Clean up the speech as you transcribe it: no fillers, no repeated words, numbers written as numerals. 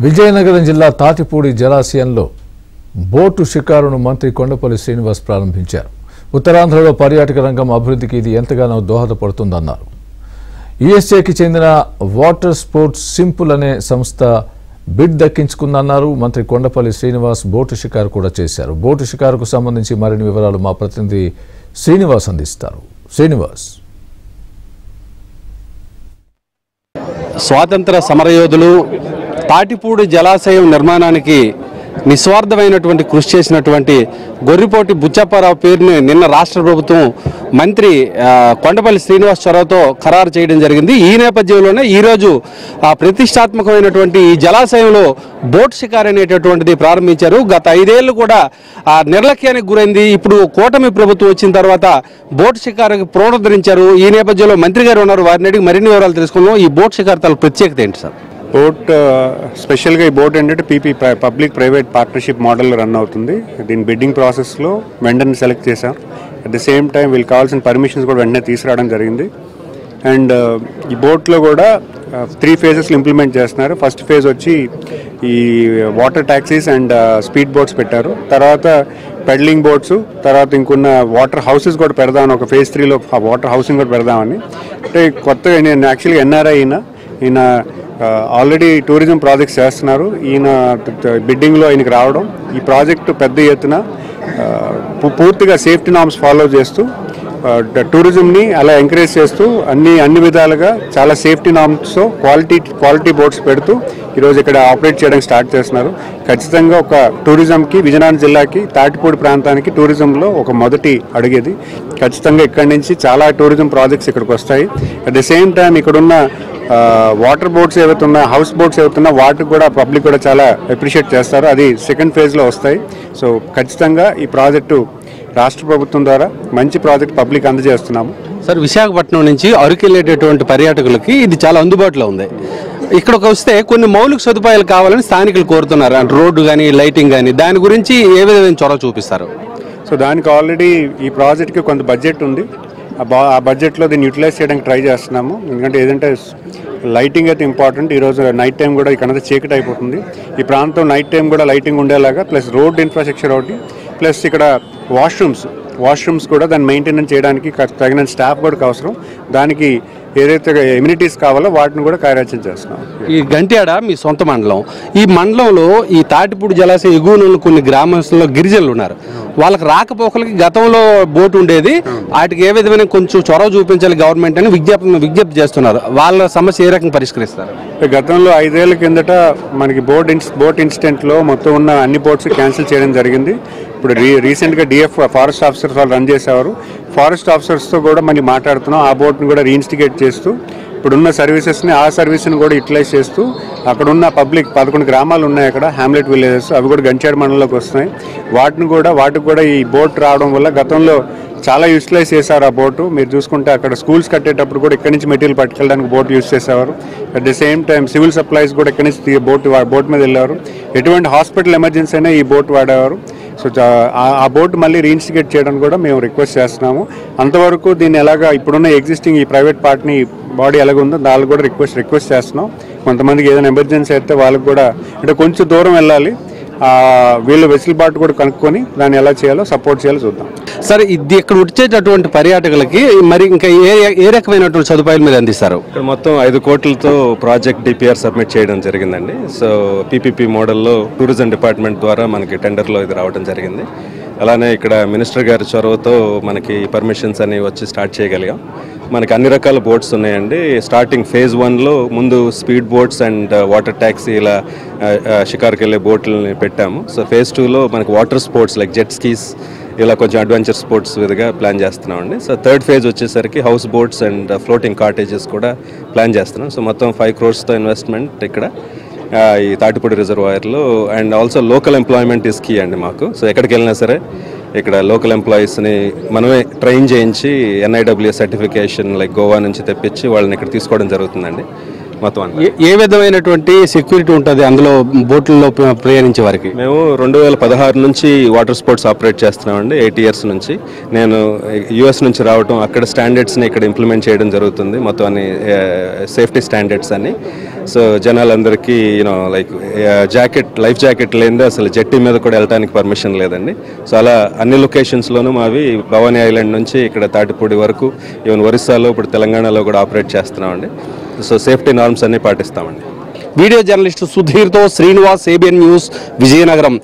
విజయనగరం జిల్లా తాటిపూడి జలాశయంలో బోటు షికారును మంత్రి కొండపల్లి శ్రీనివాస్ ప్రారంభించారు. ఉత్తరాంధ్రలో పర్యాటక రంగం అభివృద్ధికి ఇది ఎంతగానో దోహదపడుతుందన్నారు. యుఎస్ఏకి చెందిన వాటర్ స్పోర్ట్స్ సింపుల్ అనే సంస్థ బిడ్ దక్కించుకుందన్నారు. మంత్రి కొండపల్లి శ్రీనివాస్ బోటు షికారు కూడా చేశారు. బోటు షికారుకు సంబంధించి మరిన్ని వివరాలు మా ప్రతినిధి శ్రీనివాస్ అందిస్తారు. శ్రీనివాస్. స్వాతంత్ర సమరయోధులు తాటిపూడి జలాశయం నిర్మాణానికి నిస్వార్థమైనటువంటి కృషి చేసినటువంటి గొర్రిపోటి బుచ్చప్పారావు పేరుని నిన్న రాష్ట్ర ప్రభుత్వం మంత్రి కొండపల్లి శ్రీనివాస్ చొరవతో ఖరారు చేయడం జరిగింది. ఈ నేపథ్యంలోనే ఈరోజు ప్రతిష్టాత్మకమైనటువంటి ఈ జలాశయంలో బోట్ షికార్ అనేటటువంటిది ప్రారంభించారు. గత 5 ఏళ్లు కూడా నిర్లక్ష్యానికి గురైంది. ఇప్పుడు కూటమి ప్రభుత్వం వచ్చిన తర్వాత బోట్ షికారుకి పునరుద్ధరించారు. ఈ నేపథ్యంలో మంత్రి గారు ఉన్నారు, వారిని అడిగి మరిన్ని వివరాలు తెలుసుకుందాం. ఈ బోట్ షికార్ తల ప్రత్యేకత ఏంటి సార్? బోట్ స్పెషల్గా ఈ బోట్ ఏంటంటే పీపీ పబ్లిక్ ప్రైవేట్ పార్ట్నర్షిప్ మోడల్లో రన్ అవుతుంది. దీని బిడ్డింగ్ ప్రాసెస్లో వెండర్ని సెలెక్ట్ చేశాం. అట్ ద సేమ్ టైం వీళ్ళకి కావాల్సిన పర్మిషన్స్ కూడా వెంటనే తీసుకురావడం జరిగింది. అండ్ ఈ బోట్లో కూడా 3 ఫేజెస్లో ఇంప్లిమెంట్ చేస్తున్నారు. ఫస్ట్ ఫేజ్ వచ్చి ఈ water taxis and speed boats పెట్టారు. తర్వాత పెడలింగ్ బోట్స్, తర్వాత ఇంకొన్న వాటర్ హౌసెస్ కూడా పెడదామని ఒక ఫేజ్ 3లో వాటర్ హౌసింగ్ కూడా పెడదామని. అంటే కొత్తగా నేను యాక్చువల్గా ఎన్ఆర్ఐ ఈయన ఆల్రెడీ టూరిజం ప్రాజెక్ట్స్ చేస్తున్నారు. ఈయన బిడ్డింగ్లో ఆయనకి రావడం, ఈ ప్రాజెక్టు పెద్ద ఎత్తున పూర్తిగా సేఫ్టీ నార్మ్స్ ఫాలో చేస్తూ టూరిజంని అలా ఎంకరేజ్ చేస్తూ అన్ని విధాలుగా చాలా సేఫ్టీ నార్మ్స్తో క్వాలిటీ బోట్స్ పెడుతూ ఈరోజు ఇక్కడ ఆపరేట్ చేయడానికి స్టార్ట్ చేస్తున్నారు. ఖచ్చితంగా ఒక టూరిజంకి, విజయనగరం జిల్లాకి, తాటిపూడి ప్రాంతానికి టూరిజంలో ఒక మొదటి అడుగేది. ఖచ్చితంగా ఇక్కడి నుంచి చాలా టూరిజం ప్రాజెక్ట్స్ ఇక్కడికి వస్తాయి. అట్ ద సేమ్ టైం ఇక్కడున్న వాటర్ బోట్స్ ఏవైతున్నా, హౌస్ బోట్స్ ఏవైతున్నా వాటికి కూడా పబ్లిక్ కూడా చాలా అప్రిషియేట్ చేస్తారు. అది సెకండ్ ఫేజ్లో వస్తాయి. సో ఖచ్చితంగా ఈ ప్రాజెక్టు రాష్ట్ర ప్రభుత్వం ద్వారా మంచి ప్రాజెక్ట్ పబ్లిక్ అందజేస్తున్నాము. సార్, విశాఖపట్నం నుంచి అరకు వెళ్ళేటటువంటి పర్యాటకులకి ఇది చాలా అందుబాటులో ఉంది. ఇక్కడికి వస్తే కొన్ని మౌలిక సదుపాయాలు కావాలని స్థానికులు కోరుతున్నారు. అంటే రోడ్డు కానీ, లైటింగ్ కానీ, దాని గురించి ఏ విధమైన చొరవ చూపిస్తారు? సో దానికి ఆల్రెడీ ఈ ప్రాజెక్ట్కి కొంత బడ్జెట్ ఉంది. ఆ బడ్జెట్లో దీన్ని యూటిలైజ్ చేయడానికి ట్రై చేస్తున్నాము. ఎందుకంటే ఏదంటే లైటింగ్ అయితే ఇంపార్టెంట్. ఈరోజు నైట్ టైం కూడా ఇక్కడ చీకటి అయిపోతుంది. ఈ ప్రాంతం నైట్ టైం కూడా లైటింగ్ ఉండేలాగా, ప్లస్ రోడ్ ఇన్ఫ్రాస్ట్రక్చర్ ఒకటి, ప్లస్ ఇక్కడ వాష్రూమ్స్ కూడా దాన్ని మెయింటెనెన్స్ చేయడానికి తగిన స్టాఫ్ కూడా అవసరం. దానికి ఏదైతే ఎమ్యూనిటీస్ కావాలో వాటిని కూడా కార్యాచరణ చేస్తున్నాం. ఈ గంట్యాడ మీ సొంత మండలం. ఈ మండలంలో ఈ తాటిపూడి జలాశయం ఎగువన కొన్ని గ్రామస్తుల్లో గిరిజనులు ఉన్నారు. వాళ్ళకి రాకపోకలకి గతంలో బోటు ఉండేది. వాటికి ఏ విధమైన కొంచెం చొరవ చూపించాలి గవర్నమెంట్ అని విజ్ఞప్తి చేస్తున్నారు. వాళ్ళ సమస్య ఏ రకంగా పరిష్కరిస్తారు? గతంలో 5 ఏళ్ల కిందట మనకి బోట్ ఇన్సిడెంట్లో మొత్తం ఉన్న అన్ని బోట్స్ క్యాన్సిల్ చేయడం జరిగింది. ఇప్పుడు రీసెంట్గా డిఎఫ్ ఫారెస్ట్ ఆఫీసర్స్ వాళ్ళు రన్ చేసేవారు. ఫారెస్ట్ ఆఫీసర్స్తో కూడా మనం మాట్లాడుతున్నాం. ఆ బోట్ని కూడా రీఇన్స్టిగేట్ చేస్తూ ఇప్పుడున్న ఆ సర్వీస్ని కూడా యూటిలైజ్ చేస్తూ అక్కడున్న పబ్లిక్ 11 గ్రామాలు ఉన్నాయి అక్కడ, హ్యామ్లెట్ విలేజెస్, అవి కూడా గంచేడు మండలంలోకి వస్తున్నాయి. వాటికి కూడా ఈ బోట్ రావడం వల్ల గతంలో చాలా యూటిలైజ్ చేశారు ఆ బోటు. మీరు చూసుకుంటే అక్కడ స్కూల్స్ కట్టేటప్పుడు కూడా ఇక్కడి నుంచి మెటీరియల్ పట్టుకెళ్ళడానికి బోట్ యూజ్ చేసేవారు. At the same time civil supplies కూడా ఇక్కడి నుంచి బోట్ మీద వెళ్ళేవారు. ఎటువంటి హాస్పిటల్ ఎమర్జెన్సీ అయినా ఈ బోట్ వాడేవారు. సో ఆ బోట్ మళ్ళీ రీఇన్స్టిగేట్ చేయడానికి కూడా మేము రిక్వెస్ట్ చేస్తున్నాము. అంతవరకు దీన్ని ఎలాగా ఇప్పుడున్న ఎగ్జిస్టింగ్ ఈ ప్రైవేట్ పార్ట్ని బాడీ ఎలాగుందో దానికి కూడా రిక్వెస్ట్ చేస్తున్నాం. కొంతమందికి ఏదైనా ఎమర్జెన్సీ అయితే వాళ్ళకి కూడా అంటే కొంచెం దూరం వెళ్ళాలి, వీళ్ళు వెసులుబాటు కూడా కనుక్కొని దాన్ని ఎలా చేయాలో సపోర్ట్ చేయాలో చూద్దాం. సరే, ఇది ఇక్కడ వచ్చేటటువంటి పర్యాటకులకి మరి ఇంకా ఏ రకమైనటువంటి సదుపాయాలు మీరు అందిస్తారు? ఇక్కడ మొత్తం 5 కోట్లతో ప్రాజెక్ట్ డిపిఆర్ సబ్మిట్ చేయడం జరిగిందండి. సో పీపీపీ మోడల్లో టూరిజం డిపార్ట్మెంట్ ద్వారా మనకి టెండర్లో ఇది రావడం జరిగింది. అలానే ఇక్కడ మినిస్టర్ గారి చొరవతో మనకి పర్మిషన్స్ అని వచ్చి స్టార్ట్ చేయగలిగాం. మనకి అన్ని రకాల బోట్స్ ఉన్నాయండి. స్టార్టింగ్ ఫేజ్ 1లో ముందు speed boats and water taxi ఇలా షికార్కి వెళ్ళే బోట్లని పెట్టాము. సో ఫేజ్ 2లో మనకి water sports like jet skis ఇలా కొంచెం అడ్వెంచర్ స్పోర్ట్స్ విధంగా ప్లాన్ చేస్తున్నామండి. సో థర్డ్ ఫేజ్ వచ్చేసరికి house boats and floating cottages కూడా ప్లాన్ చేస్తున్నాం. సో మొత్తం 5 crores ఇన్వెస్ట్మెంట్ ఇక్కడ ఈ తాటిపూడి రిజర్వాయర్లో. And also local employment is key అండి మాకు. సో ఎక్కడికి వెళ్ళినా సరే ఇక్కడ లోకల్ ఎంప్లాయీస్ని మనమే ట్రైన్ చేయించి NIWS సర్టిఫికేషన్ లైక్ గోవా నుంచి తెప్పించి వాళ్ళని ఇక్కడ తీసుకోవడం జరుగుతుందండి. మొత్తం అంతా. ఏ విధమైనటువంటి సెక్యూరిటీ ఉంటుంది అందులో బోట్లలో ప్రయాణించే వారికి? మేము 2016 నుంచి వాటర్ స్పోర్ట్స్ ఆపరేట్ చేస్తున్నామండి, 8 ఇయర్స్ నుంచి. నేను యుఎస్ నుంచి రావటం, అక్కడ స్టాండర్డ్స్ని ఇక్కడ ఇంప్లిమెంట్ చేయడం జరుగుతుంది, మొత్తం అన్ని సేఫ్టీ స్టాండర్డ్స్ అన్ని. సో జనాలందరికీ లైఫ్ జాకెట్ లేనిదే అసలు జెట్టి మీద కూడా వెళ్ళడానికి పర్మిషన్ లేదండి. సో అలా అన్ని లొకేషన్స్లోనూ మావి భవానీ ఐలాండ్ నుంచి ఇక్కడ తాటిపూడి వరకు, ఈవెన్ ఒరిస్సాలో, ఇప్పుడు తెలంగాణలో కూడా ఆపరేట్ చేస్తున్నామండి. సో సేఫ్టీ నార్మ్స్ అన్ని పాటిస్తామండి. వీడియో జర్నలిస్టు సుధీర్తో శ్రీనివాస్, ఏబిఎన్ న్యూస్, విజయనగరం.